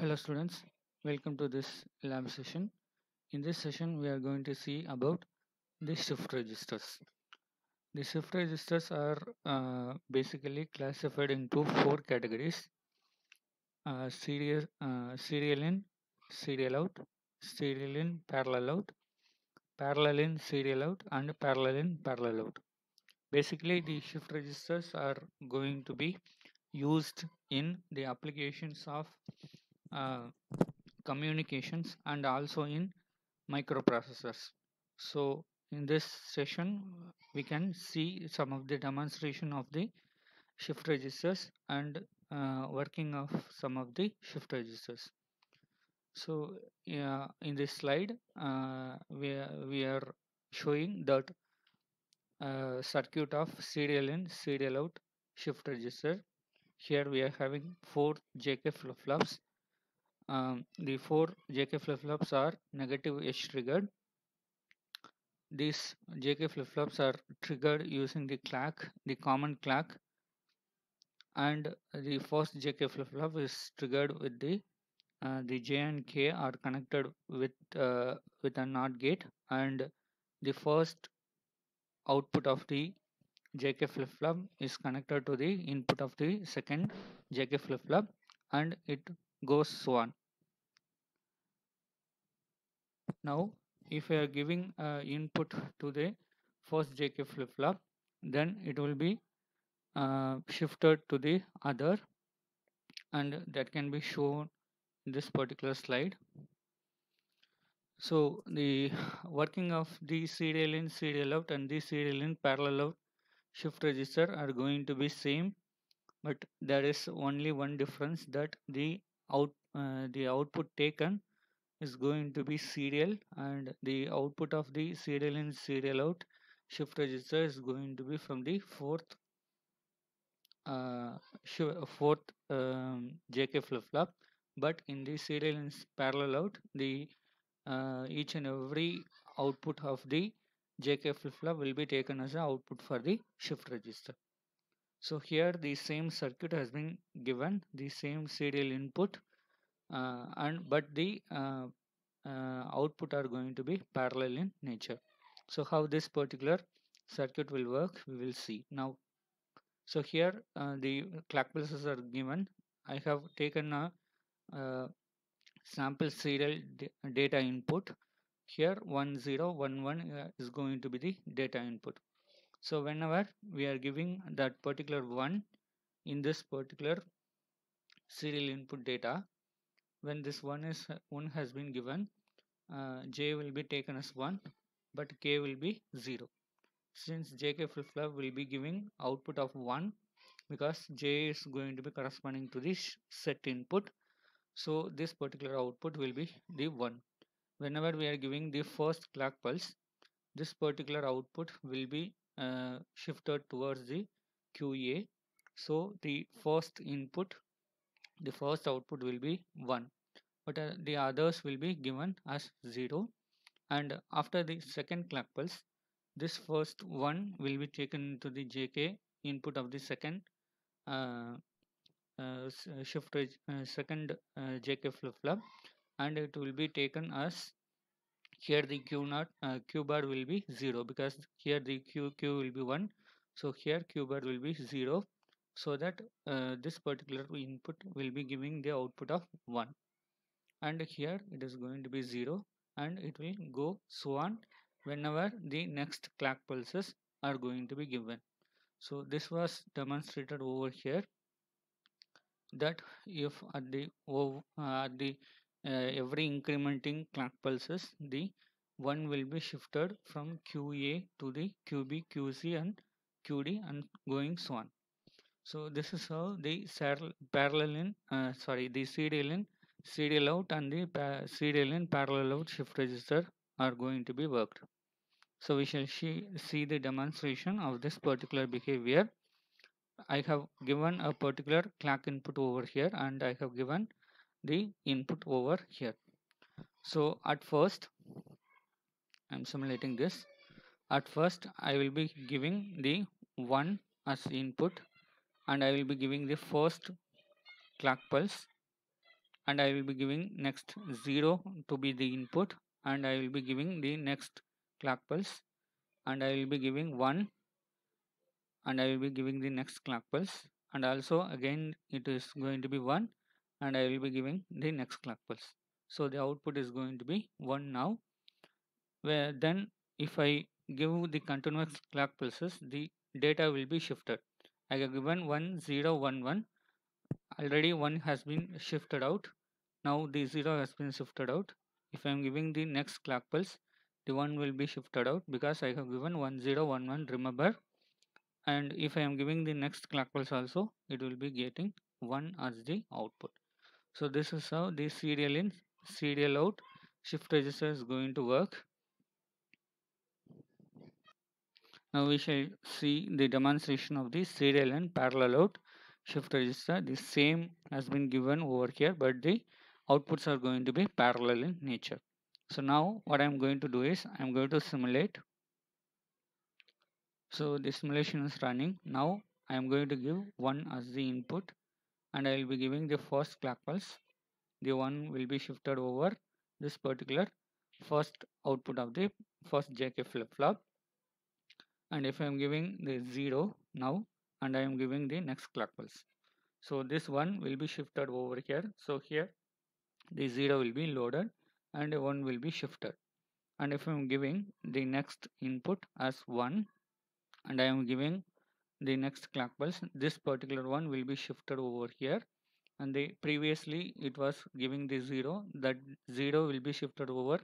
Hello students, welcome to this lab session. In this session we are going to see about the shift registers. The shift registers are basically classified into four categories: serial in, serial out, serial in, parallel in, serial out, and parallel in, parallel out. Basically the shift registers are going to be used in the applications of uh, communications and also in microprocessors. So in this session we can see some of the demonstration of the shift registers and working of some of the shift registers. So yeah, in this slide we are showing that circuit of serial in serial out shift register. Here we are having four JK flip-flops. The four JK flip-flops are negative edge triggered. These JK flip-flops are triggered using the clock, the common clock, and the first JK flip-flop is triggered with the J and K are connected with a NOT gate, and the first output of the JK flip-flop is connected to the input of the second JK flip-flop, and it goes so on. Now, if we are giving input to the first JK flip-flop, then it will be shifted to the other, and that can be shown in this particular slide. So the working of the serial in, serial out, and the serial in, parallel out shift register are going to be same, but there is only one difference, that the output taken is going to be serial, and the output of the serial in, serial out shift register is going to be from the uh, fourth JK flip-flop. But in the serial and parallel out, the each and every output of the JK flip-flop will be taken as an output for the shift register. So here the same circuit has been given, the same serial input, and but the output are going to be parallel in nature. So how this particular circuit will work, we will see now. So here the clock pulses are given. I have taken a sample serial data input. Here 1011 is going to be the data input. So whenever we are giving that particular one in this particular serial input data, when this one has been given, J will be taken as 1, but K will be 0. Since JK flip-flop will be giving output of 1, because J is going to be corresponding to the set input, so this particular output will be the 1. Whenever we are giving the first clock pulse, this particular output will be shifted towards the QA. So the first output will be 1, but the others will be given as 0. And after the second clock pulse, this first one will be taken to the JK input of the second uh, second JK flip-flop, and it will be taken as, here the Q bar will be 0, because here the Q will be 1, so here Q bar will be 0, so that this particular input will be giving the output of 1, and here it is going to be 0, and it will go so on whenever the next clock pulses are going to be given. So this was demonstrated over here, that if at the every incrementing clock pulses, the one will be shifted from QA to the QB, QC, and QD, and going so on. So this is how the parallel in the serial in, serial out, and the serial in, parallel out shift register are going to be worked. So we shall see the demonstration of this particular behavior. I have given a particular clock input over here, and I have given the input over here. So at first I'm simulating this. At first I will be giving the 1 as input, and I will be giving the first clock pulse, and I will be giving next 0 to be the input, and I will be giving the next clock pulse, and I will be giving 1, and I will be giving the next clock pulse, and also again it is going to be 1, and I will be giving the next clock pulse. So the output is going to be 1 now. Where then if I give the continuous clock pulses, the data will be shifted. I have given 1 0 1 1. Already 1 has been shifted out. Now the 0 has been shifted out. If I am giving the next clock pulse, the 1 will be shifted out because I have given 1 0 1 1, remember. And if I am giving the next clock pulse also, it will be getting 1 as the output. So this is how the serial in, serial out shift register is going to work. Now we shall see the demonstration of the serial and parallel out shift register. The same has been given over here, but the outputs are going to be parallel in nature. So now what I am going to do is I am going to simulate. So the simulation is running. Now I am going to give 1 as the input, and I will be giving the first clock pulse. The 1 will be shifted over this particular first output of the first JK flip-flop. And if I am giving the 0 now, and I am giving the next clock pulse, so this 1 will be shifted over here. So here the 0 will be loaded and 1 will be shifted. And if I am giving the next input as 1, and I am giving the next clock pulse, this particular one will be shifted over here, and the previously it was giving the 0, that 0 will be shifted over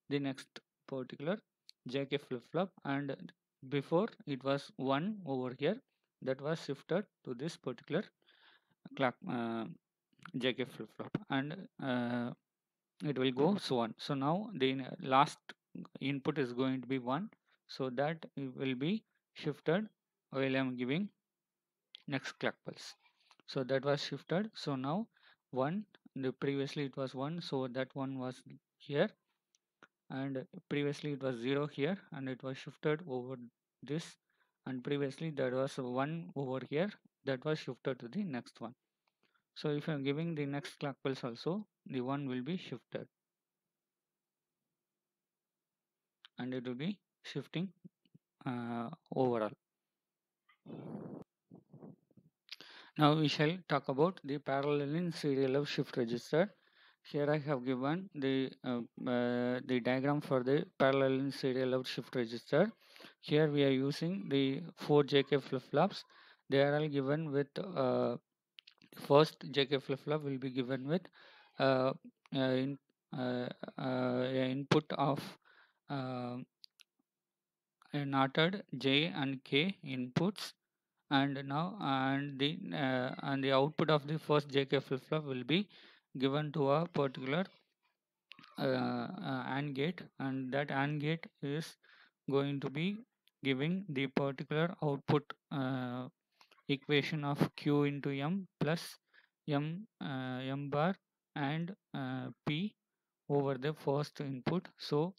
the next particular JK flip-flop, and before it was 1 over here, that was shifted to this particular clock JK flip-flop, and it will go so on. So now the last input is going to be 1, so that it will be shifted while I am giving next clock pulse. So that was shifted. So now 1, the previously it was 1, so that one was here, and previously it was 0 here, and it was shifted over this, and previously there was 1 over here, that was shifted to the next one. So if I am giving the next clock pulse also, the 1 will be shifted, and it will be shifting overall. Now we shall talk about the parallel in serial of shift register. Here I have given the diagram for the parallel in serial out shift register. Here we are using the 4 JK flip-flops. They are all given with first JK flip-flop will be given with uh, in, input of uh, knotted J and K inputs, and now and the output of the first JK flip-flop will be given to a particular AND gate, and that AND gate is going to be giving the particular output equation of Q into M plus M bar and P over the first input. So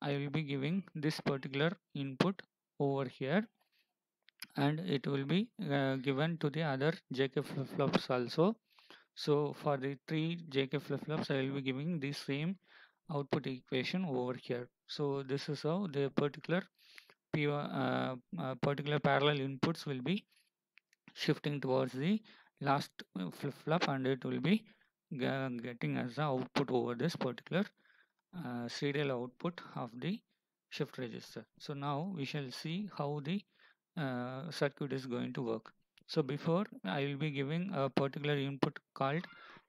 I will be giving this particular input over here, and it will be given to the other JK flip-flops also. So for the 3 JK flip-flops, I will be giving the same output equation over here. So this is how the particular parallel inputs will be shifting towards the last flip-flop, and it will be getting as the output over this particular serial output of the shift register. So now we shall see how the circuit is going to work. So before, I will be giving a particular input called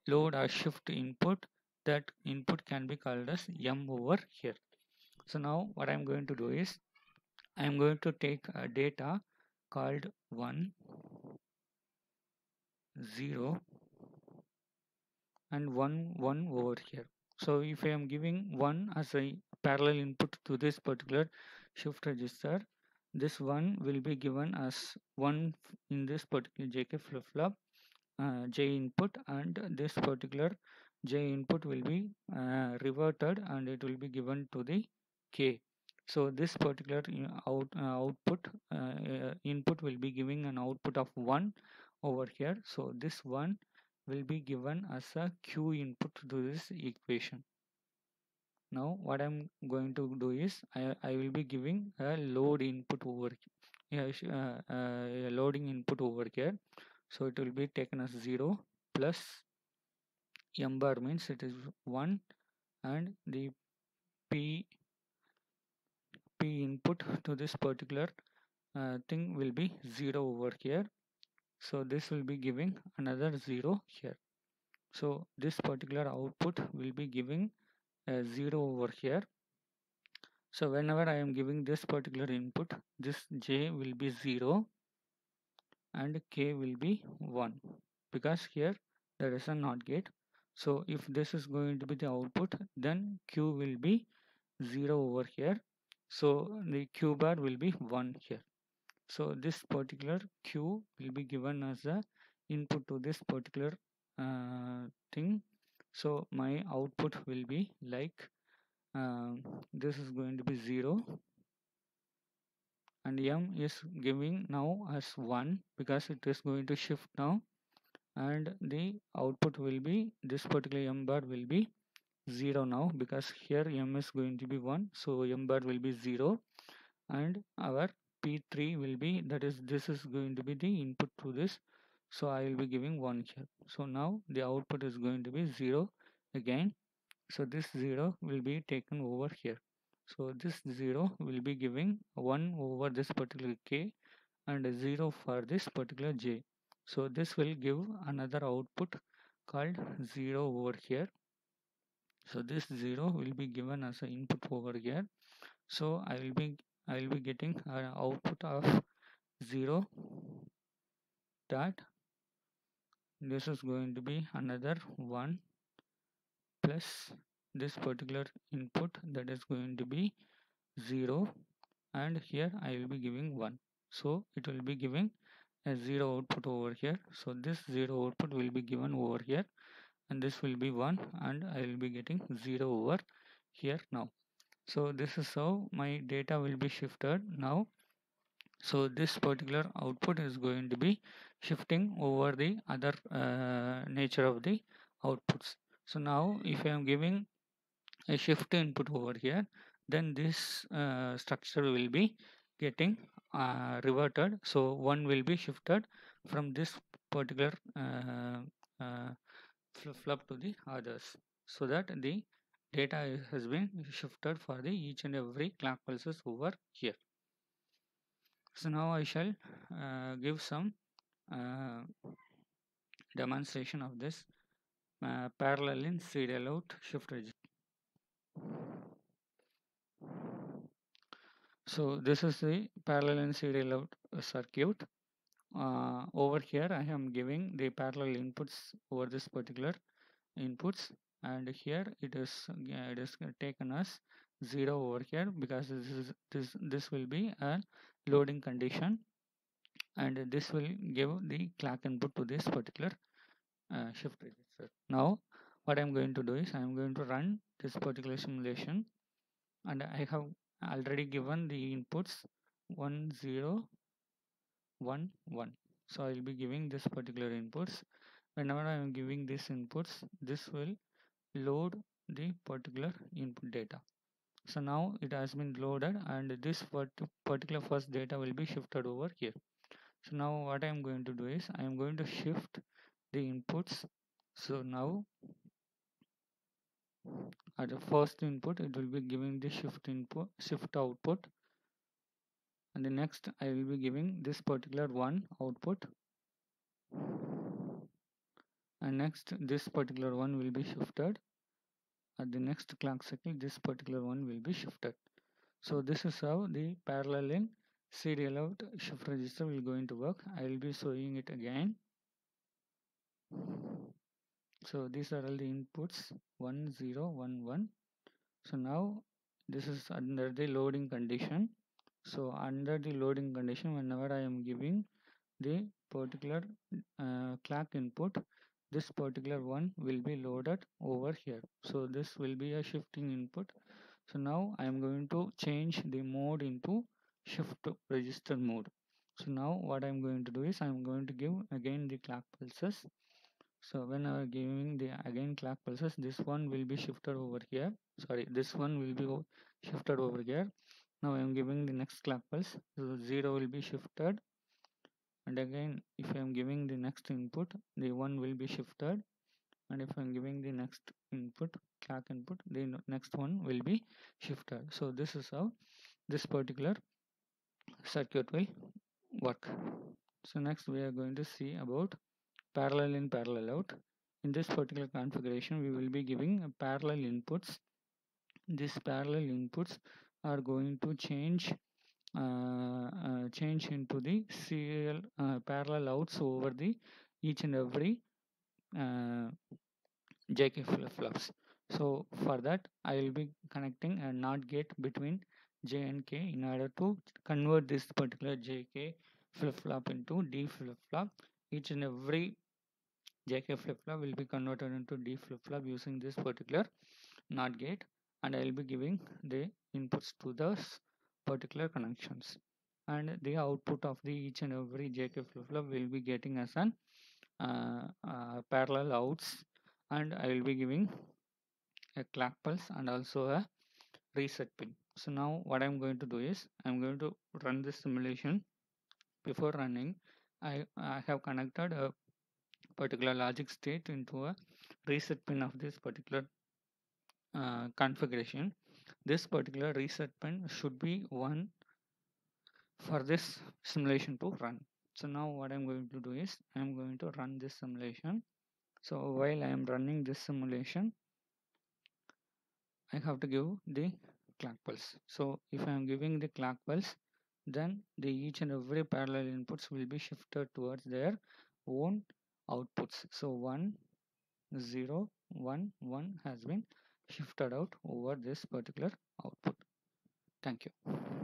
load or shift input. That input can be called as M over here. So now what I am going to do is I am going to take a data called 1 0 and 1 1 over here. So if I am giving 1 as a parallel input to this particular shift register, this 1 will be given as 1 in this particular JK flip-flop J input, and this particular J input will be reverted, and it will be given to the K. So this particular output input will be giving an output of 1 over here. So this 1 will be given as a Q input to this equation. Now what I'm going to do is I will be giving a load input over a loading input over here. So it will be taken as 0 plus m bar means it is 1, and the p input to this particular thing will be 0 over here. So this will be giving another 0 here. So this particular output will be giving a 0 over here. So whenever I am giving this particular input, this j will be 0 and k will be 1, because here there is a NOT gate. So if this is going to be the output, then q will be 0 over here. So the q bar will be 1 here. So this particular q will be given as a input to this particular thing. So my output will be like this is going to be 0, and m is giving now as 1 because it is going to shift now, and the output will be this particular m bar will be 0 now, because here m is going to be 1, so m bar will be 0, and our p3 will be, that is, this is going to be the input to this, so I will be giving 1 here. So now the output is going to be 0 again. So this 0 will be taken over here. So this 0 will be giving 1 over this particular k and 0 for this particular j. So this will give another output called 0 over here. So this 0 will be given as an input over here. So I will be getting an output of 0 dot, this is going to be another 1 plus this particular input, that is going to be 0, and here I will be giving 1. So it will be giving a 0 output over here. So this 0 output will be given over here, and this will be 1, and I will be getting 0 over here now. So this is how my data will be shifted now. So this particular output is going to be shifting over the other nature of the outputs. So now if I am giving a shift input over here, then this structure will be getting reverted. So one will be shifted from this particular flip to the others, so that the data has been shifted for the each and every clock pulses over here. So now I shall give some uh, demonstration of this parallel in serial out shift register. So this is the parallel in serial out circuit. Over here I am giving the parallel inputs over this particular inputs, and here it is taken as 0 over here, because this will be a loading condition, and this will give the clock input to this particular shift register. Now what I'm going to do is I'm going to run this particular simulation, and I have already given the inputs 1 0 1 1. So I will be giving this particular inputs. Whenever I am giving these inputs, this will load the particular input data. So now it has been loaded, and this particular first data will be shifted over here. So now what I am going to do is I am going to shift the inputs. So now at the first input it will be giving the shift output, and the next I will be giving this particular one output, and next this particular one will be shifted. At the next clock cycle this particular one will be shifted. So this is how the parallel in serial out shift register will going to work. I will be showing it again. So these are all the inputs 1 0 1 1. So now this is under the loading condition. So under the loading condition, whenever I am giving the particular clock input, this particular one will be loaded over here. So this will be a shifting input. So now I am going to change the mode into shift register mode. So now what I am going to do is I am going to give again the clock pulses. So when I am giving the again clock pulses, this one will be shifted over here. Sorry, this one will be shifted over here. Now I am giving the next clock pulse, so 0 will be shifted, and again if I am giving the next input, the 1 will be shifted, and if I am giving the next input, clock input, the next one will be shifted. So this is how this particular circuit will work. So next we are going to see about parallel in, parallel out. In this particular configuration we will be giving parallel inputs. These parallel inputs are going to change into the serial parallel outs over the each and every uh, JK flip-flops. So for that I will be connecting a NOT gate between J and K in order to convert this particular JK flip-flop into D flip-flop. Each and every JK flip-flop will be converted into D flip-flop using this particular NOT gate, and I will be giving the inputs to those particular connections, and the output of the each and every JK flip-flop will be getting as an parallel outs, and I will be giving a clock pulse and also a reset pin. So now what I'm going to do is I'm going to run this simulation. Before running, I have connected a particular logic state into a reset pin of this particular configuration. This particular reset pin should be one for this simulation to run. So now what I'm going to do is I'm going to run this simulation. So while I am running this simulation, I have to give the clock pulse. So if I am giving the clock pulse, then the each and every parallel inputs will be shifted towards their own outputs. So 1 0 1 1 has been shifted out over this particular output. Thank you.